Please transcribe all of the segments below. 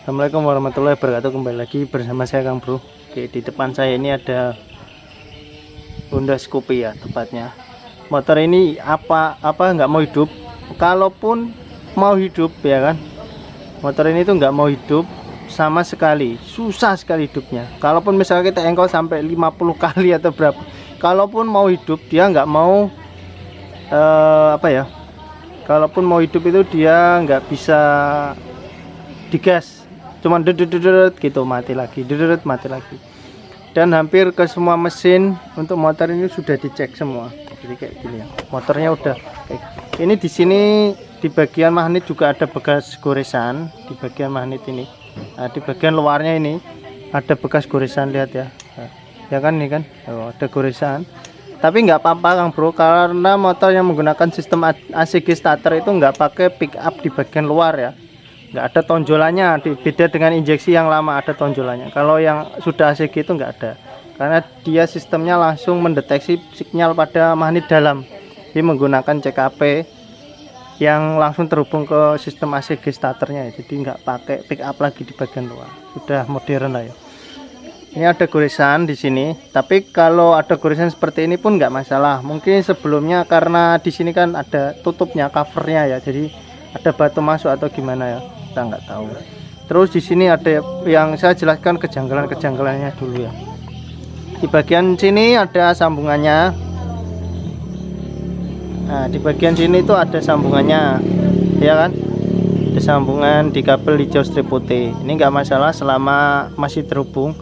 Assalamualaikum warahmatullahi wabarakatuh. Kembali lagi bersama saya Kang Bro. Oke, di depan saya ini ada Honda Scoopy ya tepatnya. Motor ini apa nggak mau hidup. Kalaupun mau hidup ya kan, motor ini tuh nggak mau hidup sama sekali, susah sekali hidupnya. Kalaupun misalnya kita engkol sampai 50 kali atau berapa, kalaupun mau hidup dia nggak mau kalaupun mau hidup itu dia nggak bisa digas, cuman dedededed gitu mati lagi, dededed mati lagi. Dan hampir ke semua mesin untuk motor ini sudah dicek semua. Jadi kayak gini ya, motornya udah kayak ini. Di sini di bagian magnet juga ada bekas goresan di bagian magnet ini. Nah, di bagian luarnya ini ada bekas goresan, lihat ya. Nah, ya kan, ini kan ada goresan. Tapi nggak apa-apa Kang Bro, karena motor yang menggunakan sistem ACG starter itu nggak pakai pick up di bagian luar ya, nggak ada tonjolannya. Beda dengan injeksi yang lama ada tonjolannya. Kalau yang sudah ACG itu nggak ada, karena dia sistemnya langsung mendeteksi sinyal pada magnet dalam. Dia menggunakan CKP yang langsung terhubung ke sistem ACG starternya ya. Jadi nggak pakai pick up lagi di bagian luar, sudah modern lah ya. Ini ada goresan di sini, tapi kalau ada goresan seperti ini pun nggak masalah. Mungkin sebelumnya karena di sini kan ada tutupnya, covernya ya, jadi ada batu masuk atau gimana ya, kita nggak tahu. Terus di sini ada yang saya jelaskan kejanggalan-kejanggalannya dulu ya. Di bagian sini ada sambungannya. Nah, di bagian sini itu ada sambungannya, ya kan? Ada sambungan di kabel hijau strip putih. Ini nggak masalah selama masih terhubung.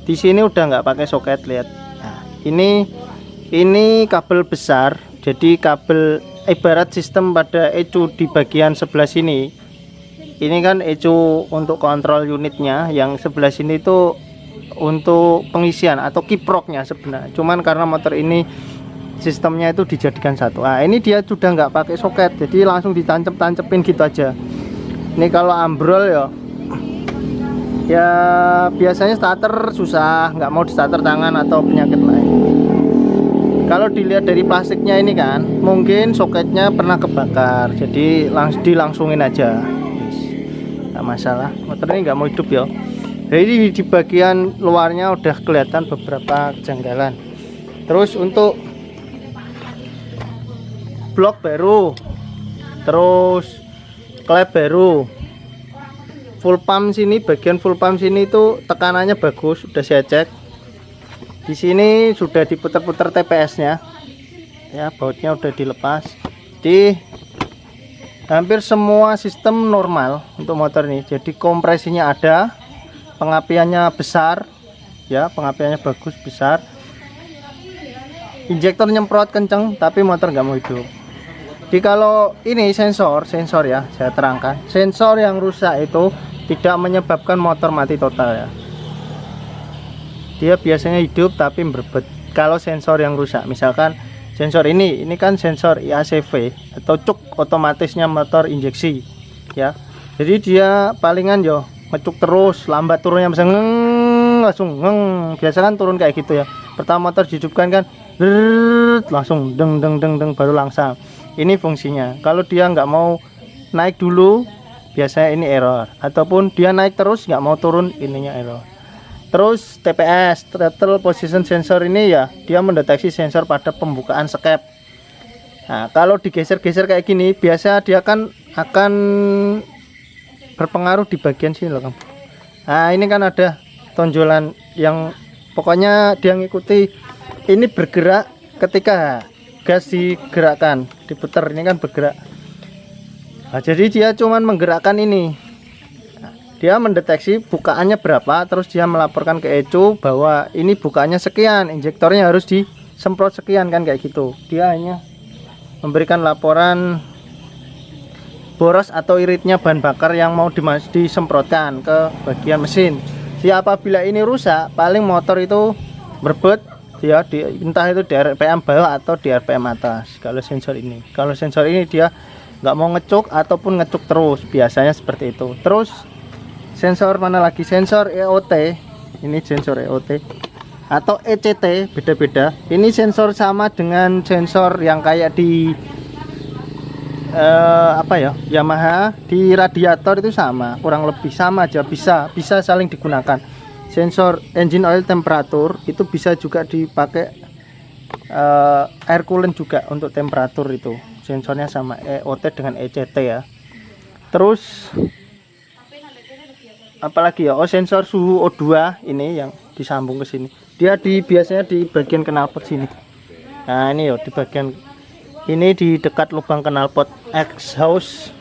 Di sini udah nggak pakai soket, lihat. Nah, ini kabel besar, jadi kabel ibarat sistem pada ECU di bagian sebelah sini. Ini kan ECU untuk kontrol unitnya, yang sebelah sini itu untuk pengisian atau kiproknya sebenarnya. Cuman karena motor ini sistemnya itu dijadikan satu. Nah, ini dia sudah nggak pakai soket, jadi langsung ditancep-tancepin gitu aja. Ini kalau ambrol ya biasanya starter susah, nggak mau di starter tangan atau penyakit lain. Kalau dilihat dari plastiknya ini kan, mungkin soketnya pernah kebakar, jadi dilangsungin aja, nggak masalah. Motor ini nggak mau hidup ya. Jadi di bagian luarnya udah kelihatan beberapa kejanggalan. Terus untuk blok baru, terus klep baru, full pump sini, bagian full pump sini itu tekanannya bagus, sudah saya cek. Di sini sudah diputar-putar TPS-nya, ya bautnya udah dilepas. Di hampir semua sistem normal untuk motor ini. Jadi kompresinya ada, pengapiannya besar, ya pengapiannya bagus besar. Injektor nyemprot kenceng, tapi motor nggak mau hidup. Jadi kalau ini sensor ya, saya terangkan. Sensor yang rusak itu tidak menyebabkan motor mati total ya. Dia biasanya hidup tapi berbet. Kalau sensor yang rusak, misalkan sensor ini kan sensor IACV atau cuk otomatisnya motor injeksi ya. Jadi dia palingan yo ngecuk terus, lambat turunnya bisa langsung biasa kan turun kayak gitu ya. Pertama motor dihidupkan kan langsung deng baru langsung. Ini fungsinya. Kalau dia nggak mau naik dulu, biasanya ini error, ataupun dia naik terus nggak mau turun, ininya error. Terus TPS, throttle position sensor ini ya, dia mendeteksi sensor pada pembukaan skep. Nah, kalau digeser-geser kayak gini, biasa dia kan akan berpengaruh di bagian sini loh, Kang. Nah, ini kan ada tonjolan yang pokoknya dia ngikuti ini bergerak ketika gas digerakkan, diputar, ini kan bergerak. Nah, jadi dia cuman menggerakkan ini. Nah, dia mendeteksi bukaannya berapa, terus dia melaporkan ke ECU bahwa ini bukaannya sekian, injektornya harus disemprot sekian kan kayak gitu. Dia hanya memberikan laporan boros atau iritnya bahan bakar yang mau disemprotkan ke bagian mesin. Jadi apabila ini rusak, paling motor itu berbet ya, entah itu di RPM bawah atau di RPM atas. Kalau sensor ini dia nggak mau ngecuk ataupun ngecuk terus, biasanya seperti itu. Terus sensor mana lagi, sensor EOT, ini sensor EOT atau ECT, beda-beda. Ini sensor sama dengan sensor yang kayak di apa ya, Yamaha di radiator itu sama, kurang lebih sama aja, bisa saling digunakan. Sensor engine oil temperatur itu bisa juga dipakai air coolant juga untuk temperatur, itu sensornya sama EOT dengan ECT ya. Terus apalagi ya, oh sensor suhu O2 ini yang disambung ke sini, dia biasanya di bagian knalpot sini. Nah ini yo, di bagian ini di dekat lubang knalpot exhaust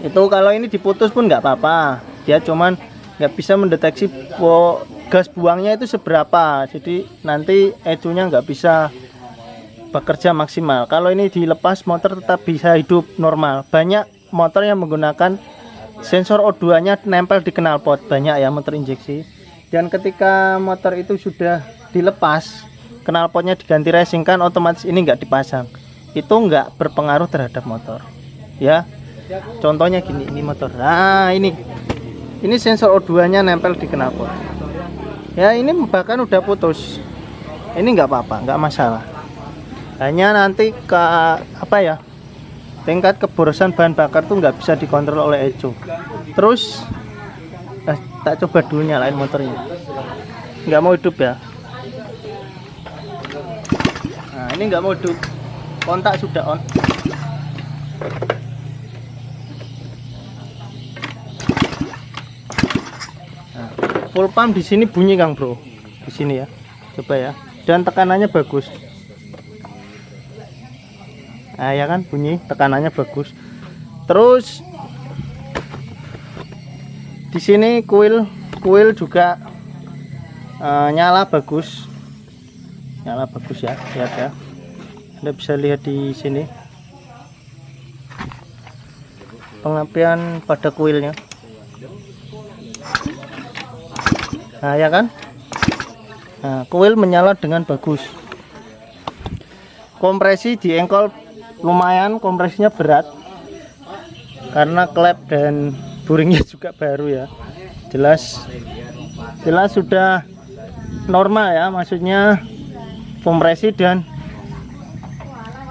itu, kalau ini diputus pun nggak apa-apa, dia cuman nggak bisa mendeteksi gas buangnya itu seberapa, jadi nanti ecunya nggak bisa bekerja maksimal. Kalau ini dilepas, motor tetap bisa hidup normal. Banyak motor yang menggunakan sensor O2 nya nempel di knalpot, banyak ya motor injeksi, dan ketika motor itu sudah dilepas, knalpotnya diganti racing kan, otomatis ini nggak dipasang, itu nggak berpengaruh terhadap motor ya. Contohnya gini, ini motor, nah ini sensor O2 nya nempel di knalpot ya, ini bahkan udah putus, ini nggak apa-apa, nggak masalah. Hanya nanti ke apa ya, tingkat keborosan bahan bakar tuh nggak bisa dikontrol oleh eco. Terus tak coba dulu nyalain motornya, nggak mau hidup ya. Nah ini nggak mau hidup, kontak sudah on. Nah, full pump di sini bunyi Kang Bro, di sini ya, coba ya, dan tekanannya bagus. Nah ya kan, bunyi, tekanannya bagus. Terus di sini kuil juga nyala bagus ya, lihat ya, Anda bisa lihat di sini pengapian pada kuilnya. Nah ya kan, nah, kuil menyala dengan bagus. Kompresi di engkol lumayan, kompresinya berat karena klep dan buringnya juga baru ya. Jelas sudah normal ya, maksudnya kompresi dan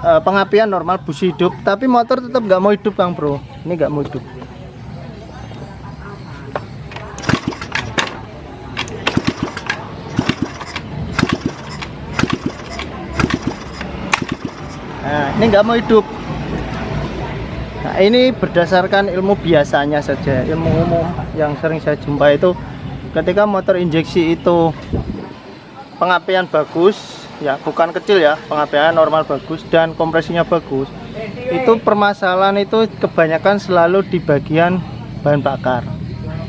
pengapian normal, busi hidup, tapi motor tetap nggak mau hidup Kang Bro, ini nggak mau hidup. Nah ini nggak mau hidup. Nah ini berdasarkan ilmu biasanya saja, ilmu umum yang sering saya jumpa itu, ketika motor injeksi itu pengapian bagus ya, bukan kecil ya, pengapian normal bagus dan kompresinya bagus, itu permasalahan itu kebanyakan selalu di bagian bahan bakar,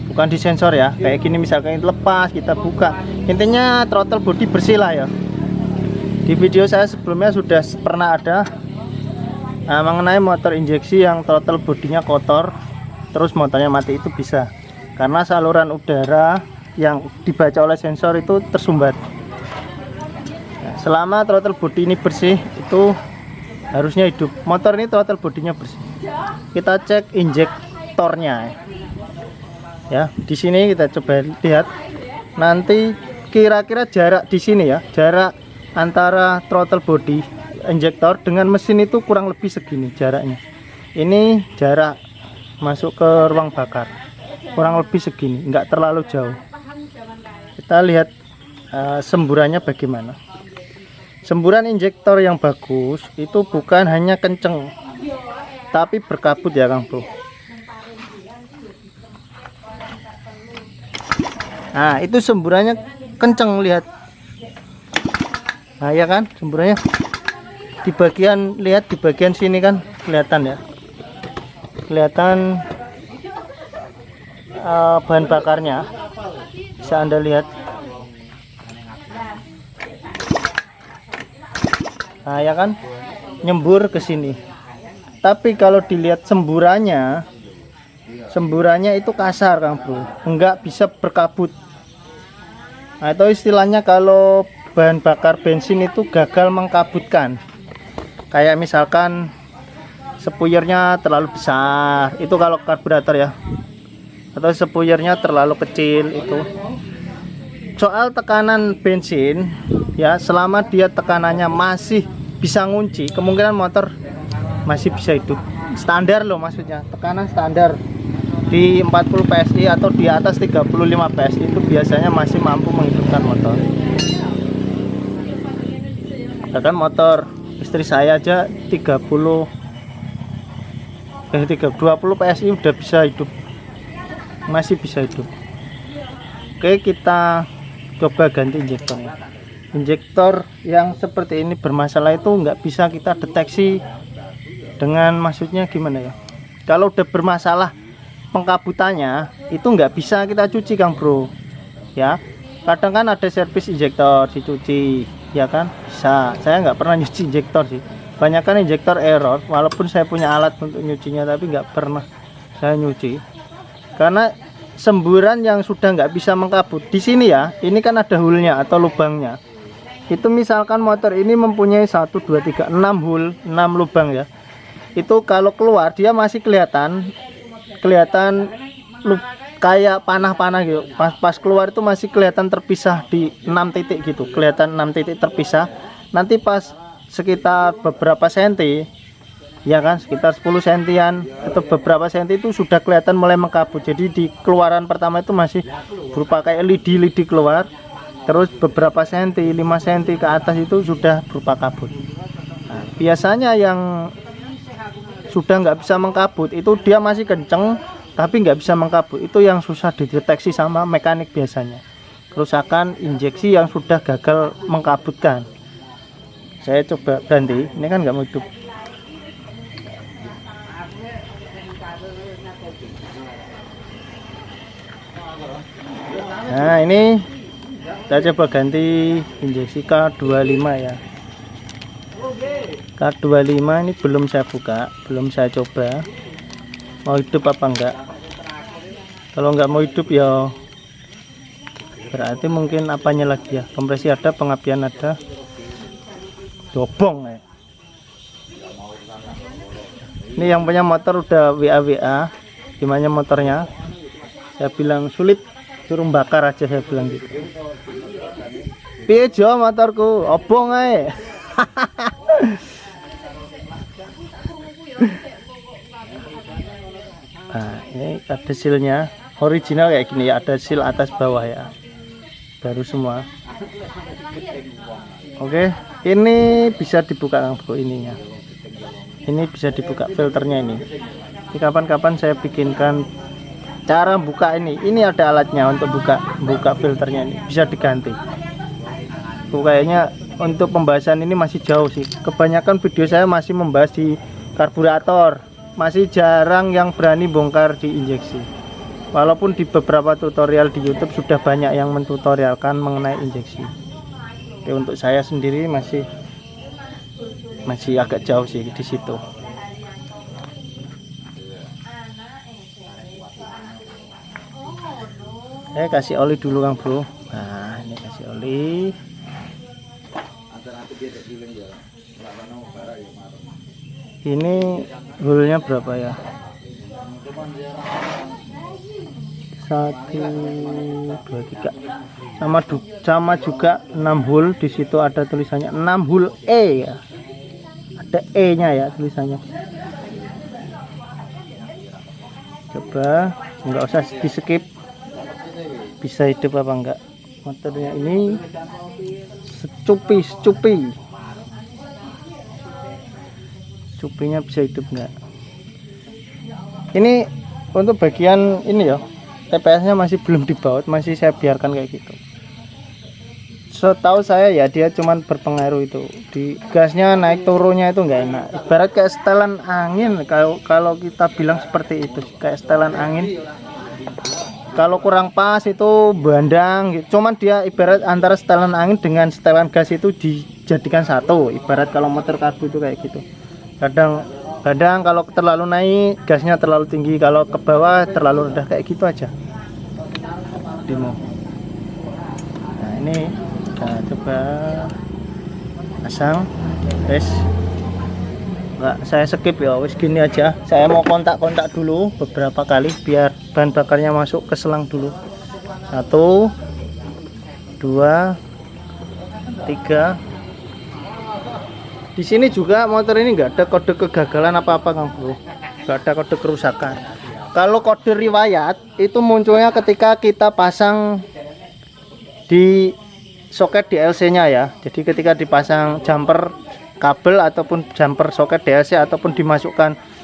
bukan di sensor ya. Kayak gini misalkan lepas, kita buka, intinya throttle body bersih lah ya. Di video saya sebelumnya sudah pernah ada mengenai motor injeksi yang throttle bodinya kotor terus motornya mati, itu bisa karena saluran udara yang dibaca oleh sensor itu tersumbat. Nah, selama throttle body ini bersih, itu harusnya hidup. Motor ini throttle bodinya bersih. Kita cek injektornya ya, di sini kita coba lihat nanti kira-kira jarak di sini ya, jarak antara throttle body injektor dengan mesin itu kurang lebih segini jaraknya. Ini jarak masuk ke ruang bakar kurang lebih segini, enggak terlalu jauh. Kita lihat semburannya bagaimana. Semburan injektor yang bagus itu bukan hanya kenceng tapi berkabut ya Kang Bro. Nah itu semburannya kenceng, lihat. Nah ya kan, semburannya di bagian, lihat di bagian sini kan kelihatan ya, kelihatan bahan bakarnya, bisa Anda lihat. Nah ya kan, nyembur ke sini. Tapi kalau dilihat semburannya itu kasar Kang Bro, enggak bisa berkabut. Nah itu istilahnya kalau bahan bakar bensin itu gagal mengkabutkan. Kayak misalkan spuyernya terlalu besar, itu kalau karburator ya, atau spuyernya terlalu kecil itu. Soal tekanan bensin ya, selama dia tekanannya masih bisa ngunci, kemungkinan motor masih bisa hidup. standar loh, maksudnya tekanan standar di 40 PSI atau di atas 35 PSI itu biasanya masih mampu menghidupkan motor. Bahkan motor istri saya aja 20 PSI udah bisa hidup, masih bisa hidup. Oke, kita coba ganti injektornya. Injektor yang seperti ini bermasalah itu nggak bisa kita deteksi dengan, maksudnya gimana ya, kalau udah bermasalah pengkabutannya itu nggak bisa kita cuci Kang Bro ya. Kadang kan ada servis injektor dicuci ya kan, bisa. Saya nggak pernah nyuci injektor sih, banyak kan injektor error, walaupun saya punya alat untuk nyucinya tapi nggak pernah saya nyuci karena semburan yang sudah nggak bisa mengkabut. Di sini ya, ini kan ada hulnya atau lubangnya. Itu misalkan motor ini mempunyai 1 2 3 6 hul, 6 lubang ya. Itu kalau keluar dia masih kelihatan kayak panah-panah gitu. Pas keluar itu masih kelihatan terpisah di 6 titik gitu. Kelihatan 6 titik terpisah. Nanti pas sekitar beberapa senti ya kan, sekitar 10 sentian atau beberapa senti itu sudah kelihatan mulai mengkabut. Jadi di keluaran pertama itu masih berupa kayak lidi-lidi keluar. Terus beberapa senti, 5 senti ke atas itu sudah berupa kabut. Nah, biasanya yang sudah nggak bisa mengkabut itu dia masih kenceng tapi nggak bisa mengkabut, itu yang susah dideteksi sama mekanik biasanya. Kerusakan injeksi yang sudah gagal mengkabutkan. Saya coba ganti, ini kan nggak mau hidup. Nah ini kita coba ganti injeksi K25 ya. K25 ini belum saya buka, belum saya coba mau hidup apa enggak. Kalau enggak mau hidup ya berarti mungkin apanya lagi ya, kompresi ada, pengapian ada, dobong ya. Ini yang punya motor udah WA gimana motornya, saya bilang sulit, suruh bakar aja, saya bilang gitu. Piye jo motorku, obong ae. Nah, ini ada sealnya original kayak gini ya, ada seal atas bawah ya, baru semua. Oke, ini bisa dibuka Kang Bro, ininya. Ini bisa dibuka filternya ini. Ini kapan-kapan saya bikinkan cara buka ini. Ini ada alatnya untuk buka filternya ini, bisa diganti. Kayaknya untuk pembahasan ini masih jauh sih. Kebanyakan video saya masih membahas di karburator. Masih jarang yang berani bongkar di injeksi. Walaupun di beberapa tutorial di YouTube sudah banyak yang mentutorialkan mengenai injeksi. Oke, untuk saya sendiri masih agak jauh sih di situ. Kasih oli dulu Kang Bro. Nah, ini kasih oli. Ini hulnya berapa ya? 1 2 3 sama juga 6 hul. Di situ ada tulisannya 6 hul E ya, ada E nya ya tulisannya. Coba nggak usah di skip, bisa hidup apa enggak motornya ini. Cupinya bisa hidup enggak. Ini untuk bagian ini ya, TPS nya masih belum dibaut, masih saya biarkan kayak gitu. Setahu saya ya dia cuman berpengaruh itu di gasnya, naik turunnya itu enggak enak. Ibarat kayak setelan angin, kalau kita bilang seperti itu, kayak setelan angin. Kalau kurang pas itu bandang gitu. Cuman dia ibarat antara setelan angin dengan setelan gas itu dijadikan satu. Ibarat kalau motor karbu itu kayak gitu. Kadang kalau terlalu naik gasnya terlalu tinggi, kalau ke bawah terlalu rendah, kayak gitu aja. Demo. Nah ini kita coba pasang. Wes, nggak saya skip ya, wes gini aja. Saya mau kontak dulu beberapa kali biar bahan bakarnya masuk ke selang dulu. 1 2 3 Di sini juga motor ini nggak ada kode kegagalan apa-apa Kang Bro, nggak ada kode kerusakan. Kalau kode riwayat itu munculnya ketika kita pasang di soket DLC-nya ya. Jadi ketika dipasang jumper kabel ataupun jumper soket DLC ataupun dimasukkan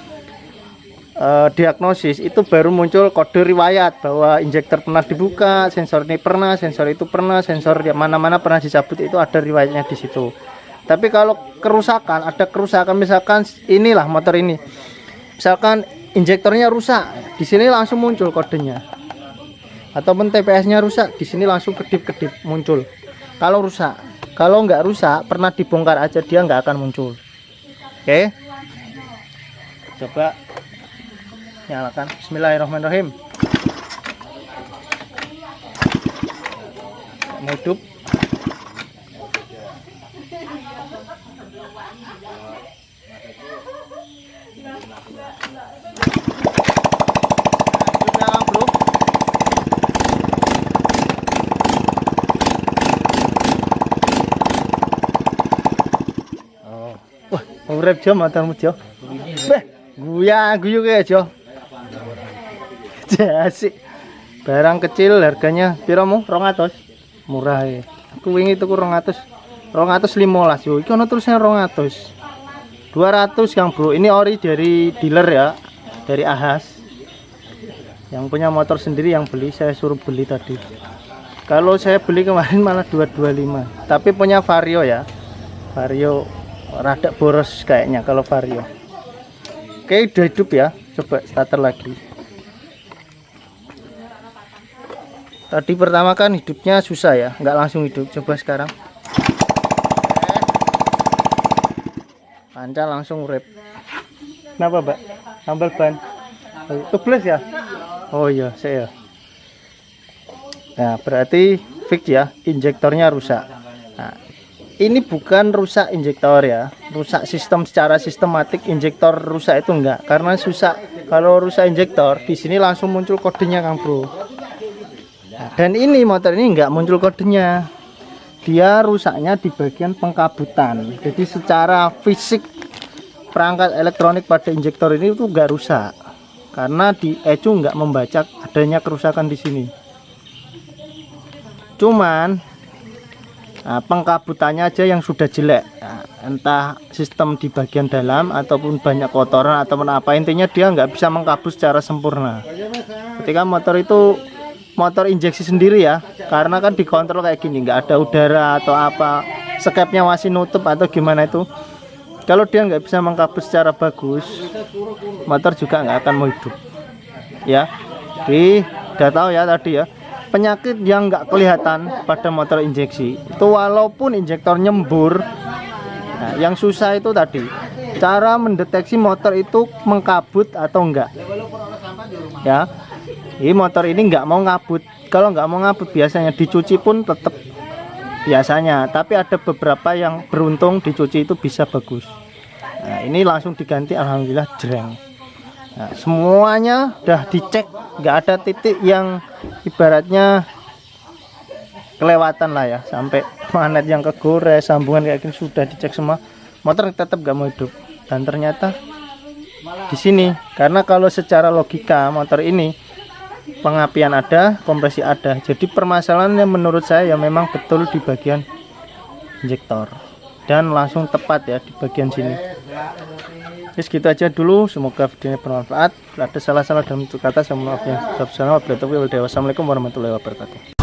diagnosis, itu baru muncul kode riwayat bahwa injektor pernah dibuka, sensor ini pernah, sensor itu pernah, sensor mana-mana pernah dicabut, itu ada riwayatnya di situ. Tapi kalau kerusakan, ada kerusakan misalkan inilah motor ini, misalkan injektornya rusak, di sini langsung muncul kodenya. Ataupun TPS-nya rusak, di sini langsung kedip-kedip muncul. Kalau rusak, kalau nggak rusak, pernah dibongkar aja dia nggak akan muncul. Oke, coba nyalakan. Bismillahirrahmanirrahim. Mau hidup. Bro. Oh. Wah, urip jo motormu jo. Beh, guyu kayak jo. Asik. Barang kecil harganya piramu? 200. Murah ya. Aku wingi tuku 200. 215 yo. Iki ono tulisnya 200. 200 Kang Bro. Ini ori dari dealer ya. Dari Ahas. Yang punya motor sendiri yang beli, saya suruh beli tadi. Kalau saya beli kemarin malah 225. Tapi punya Vario ya. Vario rada boros kayaknya kalau Vario. Oke, udah hidup ya. Coba starter lagi. Tadi pertama kan hidupnya susah ya, nggak langsung hidup. Coba sekarang. Panca langsung rep. Kenapa, Mbak? Tambal ban. Tubles ya? Oh iya, saya. Nah, berarti fix ya, injektornya rusak. Nah, ini bukan rusak injektor ya, rusak sistem secara sistematik. Injektor rusak itu enggak, karena susah. Kalau rusak injektor, di sini langsung muncul kodenya Kang Bro. Dan ini motor ini enggak muncul kodenya, dia rusaknya di bagian pengkabutan. Jadi secara fisik perangkat elektronik pada injektor ini itu enggak rusak, karena di ECU enggak membaca adanya kerusakan di sini. Cuman pengkabutannya aja yang sudah jelek, entah sistem di bagian dalam ataupun banyak kotoran ataupun apa, intinya dia nggak bisa mengkabut secara sempurna. Ketika motor itu motor injeksi sendiri ya, karena kan dikontrol kayak gini, nggak ada udara atau apa, skepnya masih nutup atau gimana itu. Kalau dia nggak bisa mengkabut secara bagus, motor juga nggak akan mau hidup ya. Jadi udah tahu ya tadi ya, penyakit yang nggak kelihatan pada motor injeksi itu, walaupun injektor nyembur. Nah, yang susah itu tadi cara mendeteksi motor itu mengkabut atau enggak ya. Ini motor ini nggak mau ngabut. Kalau nggak mau ngabut biasanya dicuci pun tetap biasanya, tapi ada beberapa yang beruntung dicuci itu bisa bagus. Nah, ini langsung diganti, alhamdulillah jreng. Nah, semuanya udah dicek, nggak ada titik yang ibaratnya kelewatan lah ya, sampai magnet yang kegores, sambungan kayak gini sudah dicek semua. Motor tetap nggak mau hidup. Dan ternyata di sini, karena kalau secara logika motor ini pengapian ada, kompresi ada. Jadi permasalahannya menurut saya ya memang betul di bagian injektor, dan langsung tepat ya di bagian sini. Jadi gitu aja dulu, semoga videonya bermanfaat. Kalau ada salah-salah dalam bentuk kata saya mohon maaf ya. Wassalamualaikum warahmatullahi wabarakatuh.